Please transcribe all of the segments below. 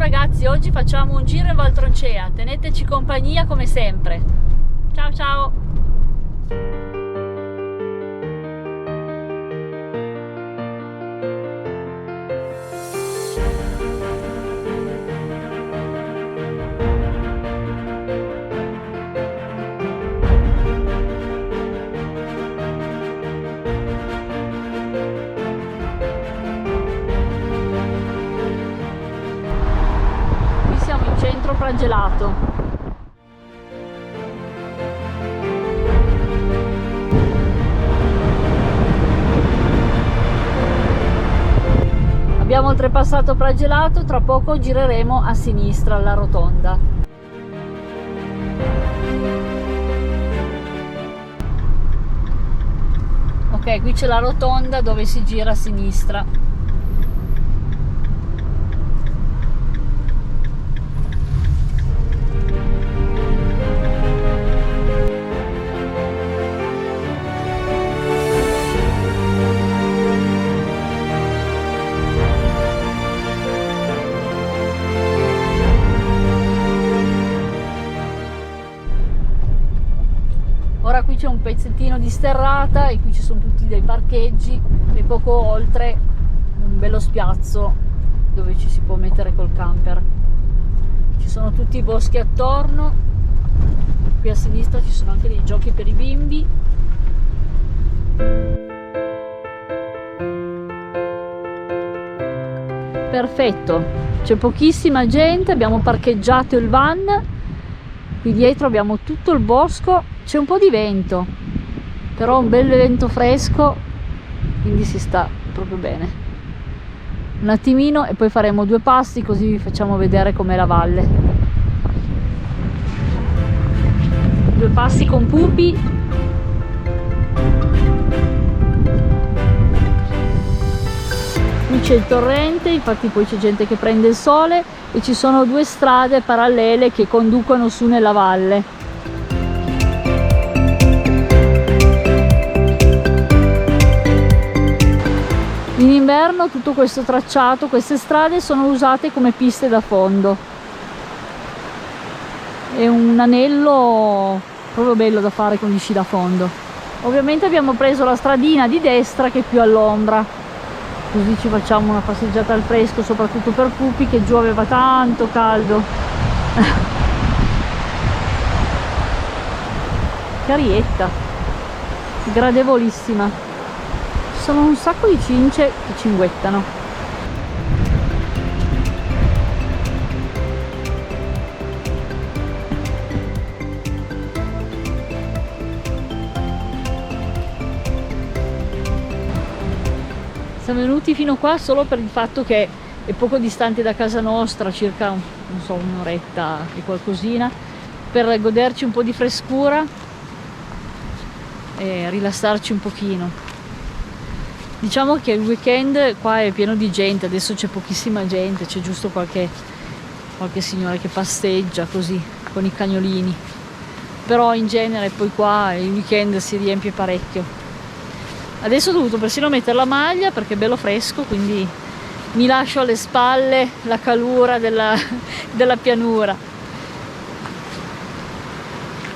ragazzi, oggi facciamo un giro in Valtroncea, teneteci compagnia come sempre. Ciao ciao! Centro Pragelato. Abbiamo oltrepassato Pragelato, tra poco gireremo a sinistra alla rotonda. Ok, qui c'è la rotonda dove si gira a sinistra. Ora qui c'è un pezzettino di sterrata e qui ci sono tutti dei parcheggi e poco oltre un bello spiazzo dove ci si può mettere col camper. Ci sono tutti i boschi attorno, qui a sinistra ci sono anche dei giochi per i bimbi. Perfetto, c'è pochissima gente, abbiamo parcheggiato il van, qui dietro abbiamo tutto il bosco. C'è un po' di vento, però un bel vento fresco, quindi si sta proprio bene. Un attimino e poi faremo due passi così vi facciamo vedere com'è la valle. Due passi con Pupi. Qui c'è il torrente, infatti poi c'è gente che prende il sole e ci sono due strade parallele che conducono su nella valle. In inverno tutto questo tracciato, queste strade sono usate come piste da fondo. È un anello proprio bello da fare con gli sci da fondo. Ovviamente abbiamo preso la stradina di destra che è più all'ombra, così ci facciamo una passeggiata al fresco, soprattutto per Pupi che giù aveva tanto caldo. Carietta, gradevolissima. Sono un sacco di cince che cinguettano. Siamo venuti fino qua solo per il fatto che è poco distante da casa nostra, circa non so, un'oretta e qualcosina, per goderci un po' di frescura e rilassarci un pochino. Diciamo che il weekend qua è pieno di gente, adesso c'è pochissima gente, c'è giusto qualche signore che passeggia così con i cagnolini, però in genere poi qua il weekend si riempie parecchio. Adesso ho dovuto persino mettere la maglia perché è bello fresco, quindi mi lascio alle spalle la calura della pianura.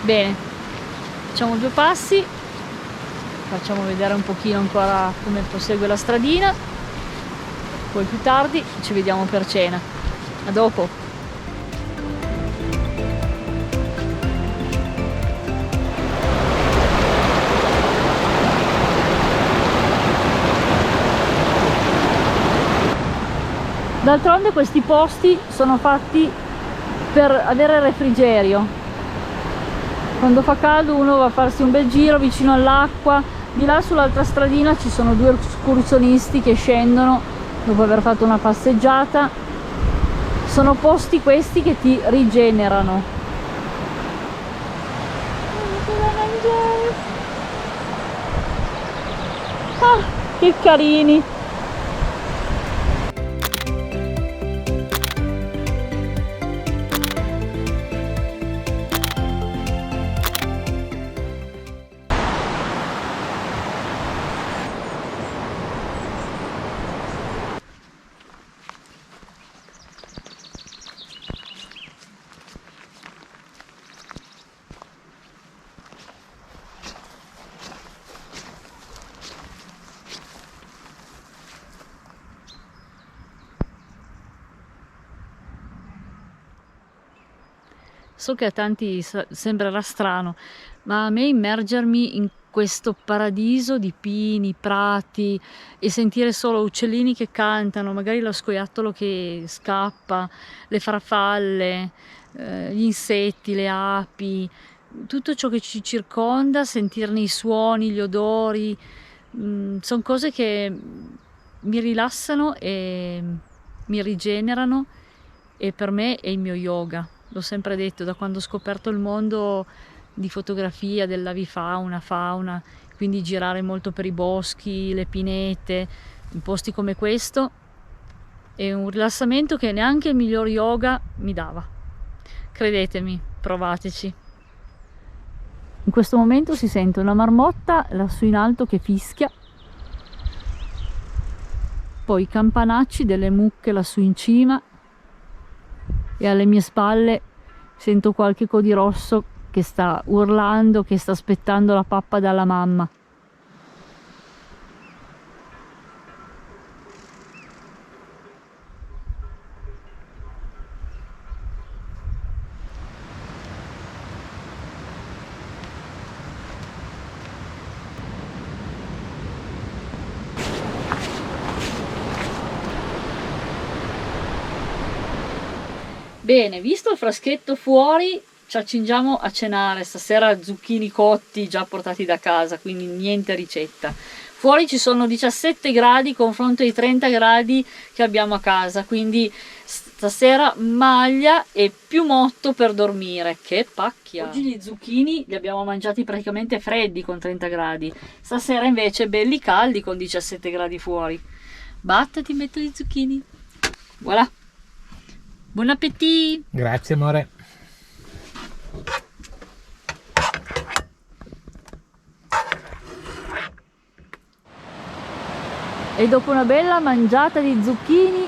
Bene, facciamo due passi. Facciamo vedere un pochino ancora come prosegue la stradina, poi più tardi ci vediamo per cena. A dopo! D'altronde questi posti sono fatti per avere refrigerio. Quando fa caldo uno va a farsi un bel giro vicino all'acqua. Di là sull'altra stradina ci sono due escursionisti che scendono dopo aver fatto una passeggiata. Sono posti questi che ti rigenerano. Ah, che carini! So che a tanti sembrerà strano, ma a me immergermi in questo paradiso di pini, prati e sentire solo uccellini che cantano, magari lo scoiattolo che scappa, le farfalle, gli insetti, le api, tutto ciò che ci circonda, sentirne i suoni, gli odori, sono cose che mi rilassano e mi rigenerano, e per me è il mio yoga. L'ho sempre detto, da quando ho scoperto il mondo di fotografia dell'avifauna, fauna, quindi girare molto per i boschi, le pinete, in posti come questo, è un rilassamento che neanche il miglior yoga mi dava. Credetemi, provateci. In questo momento si sente una marmotta lassù in alto che fischia, poi i campanacci delle mucche lassù in cima, e alle mie spalle sento qualche codirosso che sta urlando, che sta aspettando la pappa dalla mamma. Bene, visto il fraschetto fuori, ci accingiamo a cenare. Stasera zucchini cotti già portati da casa, quindi niente ricetta. Fuori ci sono 17 gradi confronto ai 30 gradi che abbiamo a casa, quindi stasera maglia e piumotto per dormire. Che pacchia! Oggi gli zucchini li abbiamo mangiati praticamente freddi con 30 gradi, stasera invece belli caldi con 17 gradi fuori. Batta, ti metto gli zucchini. Voilà! Buon appetito! Grazie amore. E dopo una bella mangiata di zucchini,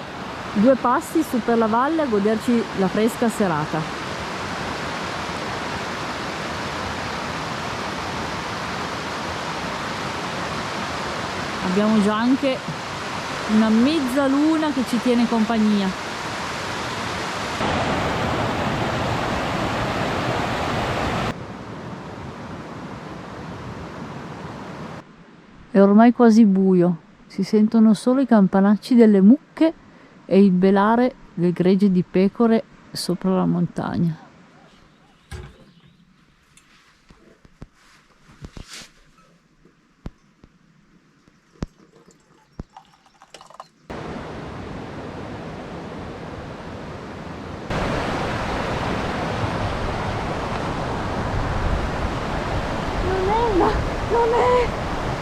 2 passi su per la valle a goderci la fresca serata. Abbiamo già anche una mezzaluna che ci tiene compagnia. È ormai quasi buio, si sentono solo i campanacci delle mucche e il belare del gregge di pecore sopra la montagna.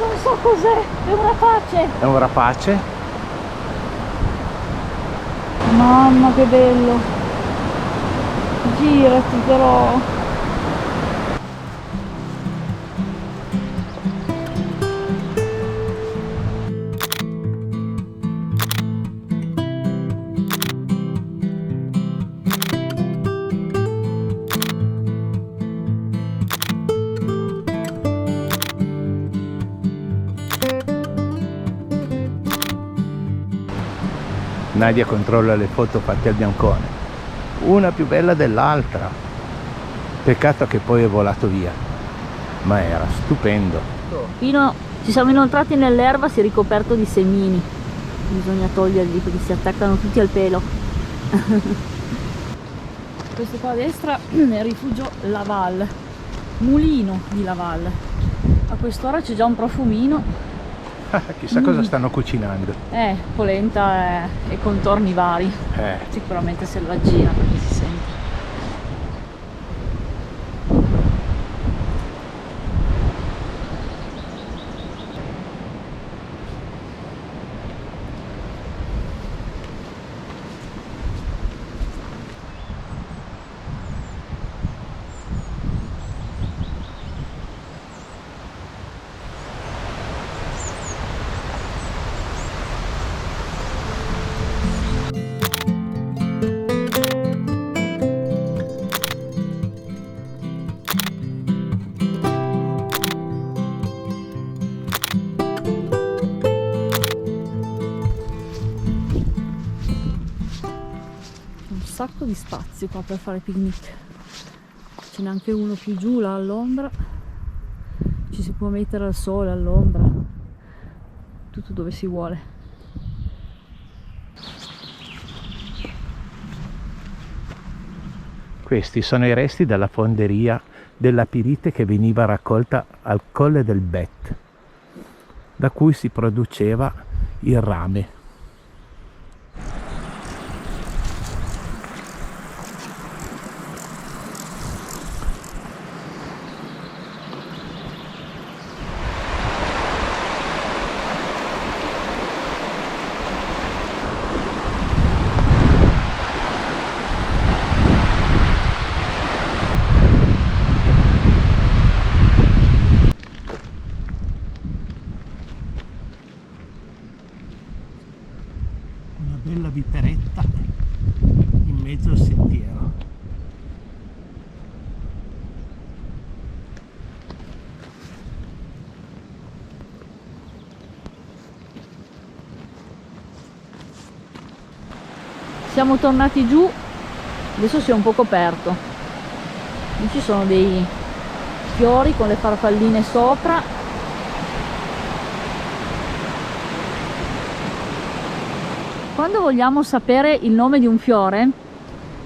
Non so cos'è, è un rapace. È un rapace? Mamma che bello. Girati però. Nadia controlla le foto fatte al biancone, una più bella dell'altra. Peccato che poi è volato via, ma era stupendo. Ci siamo inoltrati nell'erba, si è ricoperto di semini, bisogna toglierli perché si attaccano tutti al pelo. Questo qua a destra è il rifugio Laval, mulino di Laval. A quest'ora c'è già un profumino. Chissà cosa stanno cucinando. Polenta e contorni vari. Sicuramente selvaggina perché si sente. Un sacco di spazio qua per fare picnic. Ce n'è anche uno più giù là all'ombra, ci si può mettere al sole, all'ombra, tutto dove si vuole. Questi sono i resti della fonderia della pirite che veniva raccolta al Colle del Bet, da cui si produceva il rame. Una bella viperetta in mezzo al sentiero. Siamo tornati giù, adesso si è un po' coperto. Qui ci sono dei fiori con le farfalline sopra. Quando vogliamo sapere il nome di un fiore,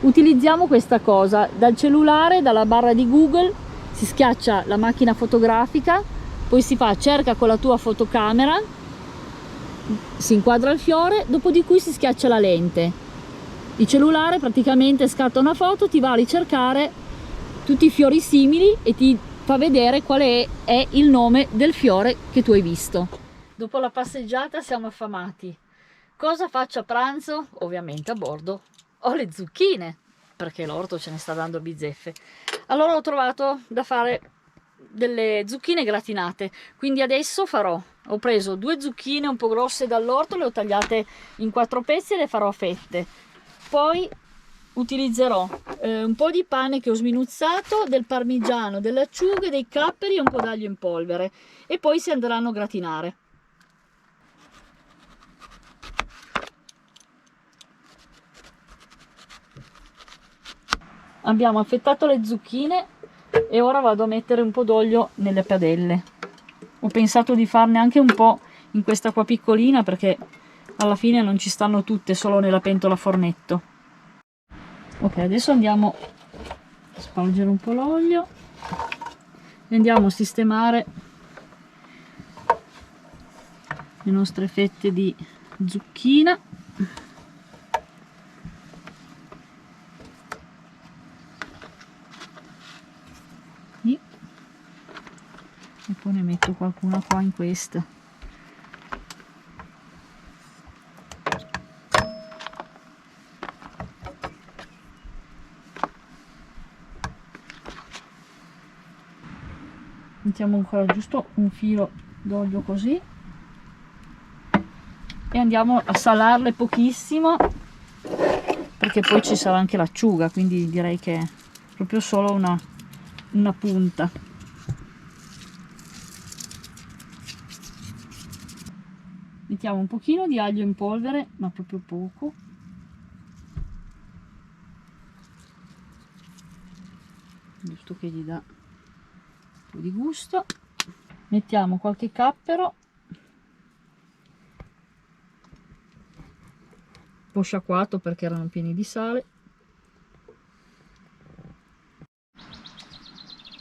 utilizziamo questa cosa. Dal cellulare, dalla barra di Google, si schiaccia la macchina fotografica, poi si fa cerca con la tua fotocamera, si inquadra il fiore, dopo di cui si schiaccia la lente. Il cellulare praticamente scatta una foto, ti va a ricercare tutti i fiori simili e ti fa vedere qual è il nome del fiore che tu hai visto. Dopo la passeggiata siamo affamati. Cosa faccio a pranzo? Ovviamente a bordo ho le zucchine, perché l'orto ce ne sta dando bizzeffe. Allora ho trovato da fare delle zucchine gratinate, quindi adesso ho preso 2 zucchine un po' grosse dall'orto, le ho tagliate in 4 pezzi e le farò a fette. Poi utilizzerò un po' di pane che ho sminuzzato, del parmigiano, delle acciughe, dei capperi e un po' d'aglio in polvere, e poi si andranno a gratinare. Abbiamo affettato le zucchine e ora vado a mettere un po' d'olio nelle padelle. Ho pensato di farne anche un po' in questa qua piccolina, perché alla fine non ci stanno tutte solo nella pentola a fornetto. Ok, adesso andiamo a spargere un po' l'olio e andiamo a sistemare le nostre fette di zucchina. E poi ne metto qualcuna qua in questa. Mettiamo ancora giusto un filo d'olio così e andiamo a salarle pochissimo, perché poi ci sarà anche l'acciuga, quindi direi che è proprio solo una punta. Mettiamo un pochino di aglio in polvere, ma proprio poco. Giusto che gli dà un po' di gusto. Mettiamo qualche cappero, un po' sciacquato perché erano pieni di sale.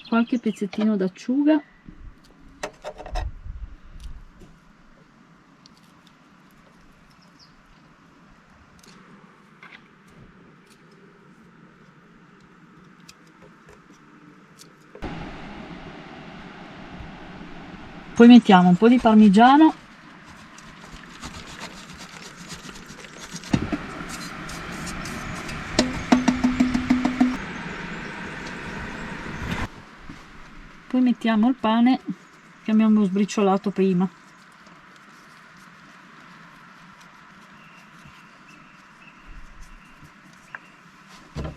Qualche pezzettino d'acciuga. Poi mettiamo un po' di parmigiano, poi mettiamo il pane che abbiamo sbriciolato prima.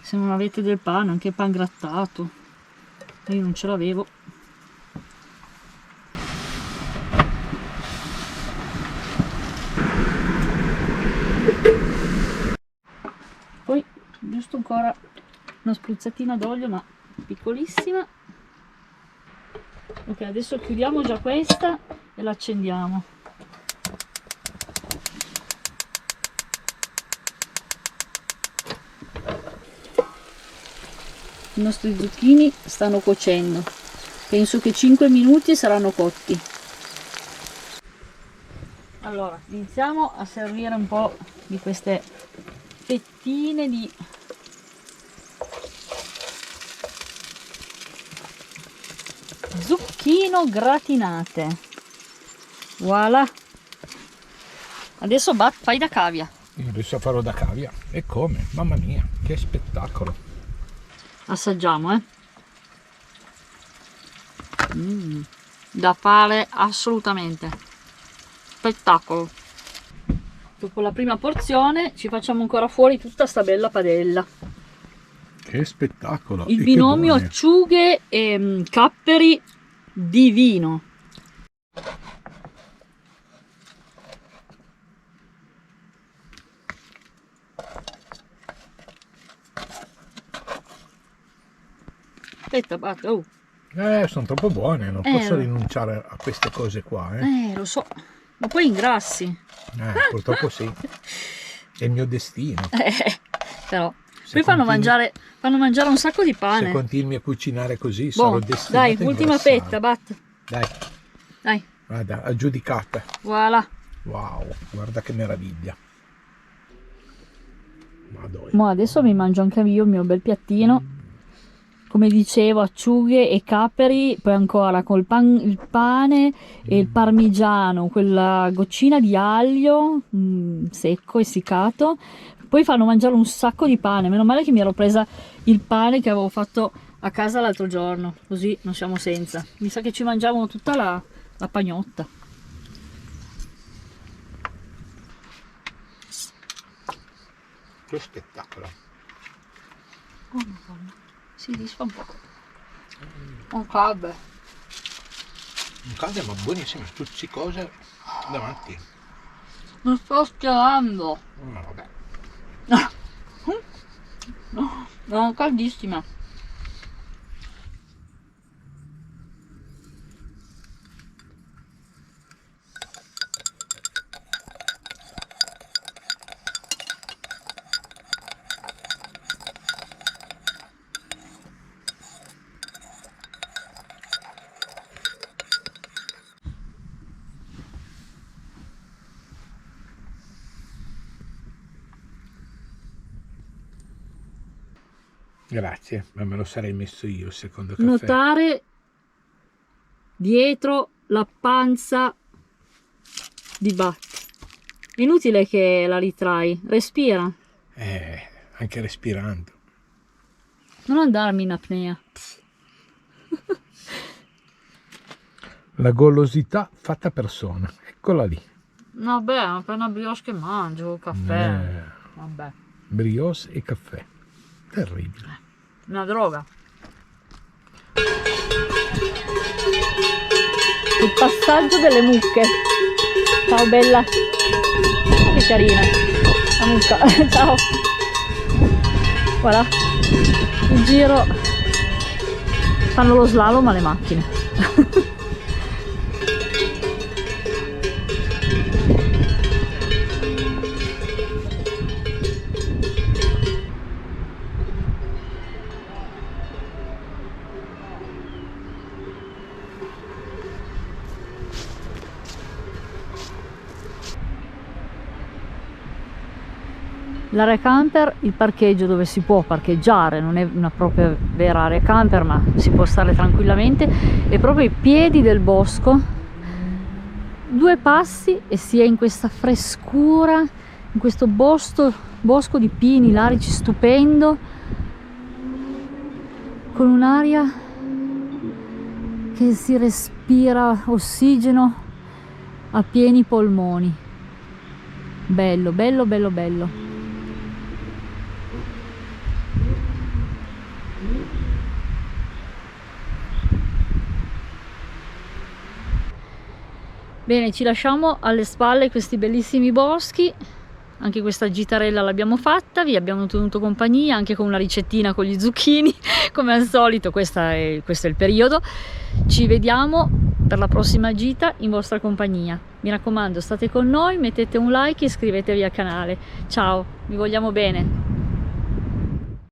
Se non avete del pane, anche pan grattato, io non ce l'avevo. Poi giusto ancora una spruzzatina d'olio, ma piccolissima. Ok, adesso chiudiamo già questa e la accendiamo. I nostri zucchini stanno cuocendo, penso che 5 minuti saranno cotti. Allora, iniziamo a servire un po' di queste fettine di zucchino gratinate. Voilà. Adesso fai da cavia. Io adesso farò da cavia. E come? Mamma mia, che spettacolo. Assaggiamo, da fare assolutamente. Spettacolo. Dopo la prima porzione ci facciamo ancora fuori tutta sta bella padella. Che spettacolo. Il binomio acciughe e capperi divino. Aspetta, basta. Oh. Sono troppo buone, non posso rinunciare a queste cose qua. Lo so, ma poi ingrassi. Purtroppo sì. È il mio destino. Però. Poi fanno mangiare un sacco di pane. Se continui a cucinare così sarò destinato. Dai, ultima fetta, Dai. Guarda, aggiudicata. Voilà. Wow, guarda che meraviglia. Madonna. Mo adesso mi mangio anche io il mio bel piattino. Come dicevo, acciughe e capperi, poi ancora col il pane e il parmigiano, quella goccina di aglio secco, essiccato. Poi fanno mangiare un sacco di pane. Meno male che mi ero presa il pane che avevo fatto a casa l'altro giorno, così non siamo senza. Mi sa che ci mangiavano tutta la pagnotta. Che spettacolo. Oh Madonna, si disfa un po'. Un cade. Un caldo ma buonissimo, stuzzicose davanti. Non sto schierando. Vabbè. No, caldissima. Grazie, ma me lo sarei messo io il secondo caffè. Notare dietro la panza di Bat. Inutile che la ritrai, respira. Anche respirando. Non andarmi in apnea. La golosità fatta persona, eccola lì. Vabbè, appena brioche che mangio, caffè. Vabbè. Brioche e caffè. Terribile. Una droga. Il passaggio delle mucche. Ciao bella. Che carina. La mucca. Ciao. Voilà. In giro fanno lo slalom alle macchine. L'area camper, il parcheggio dove si può parcheggiare, non è una propria vera area camper, ma si può stare tranquillamente, è proprio ai piedi del bosco. 2 passi e si è in questa frescura, in questo bosco di pini larici stupendo, con un'aria che si respira ossigeno a pieni polmoni. Bello, bello, bello, bello. Bene, ci lasciamo alle spalle questi bellissimi boschi, anche questa gitarella l'abbiamo fatta, vi abbiamo tenuto compagnia anche con una ricettina con gli zucchini, come al solito. Questo è il periodo. Ci vediamo per la prossima gita in vostra compagnia. Mi raccomando, state con noi, mettete un like e iscrivetevi al canale. Ciao, vi vogliamo bene.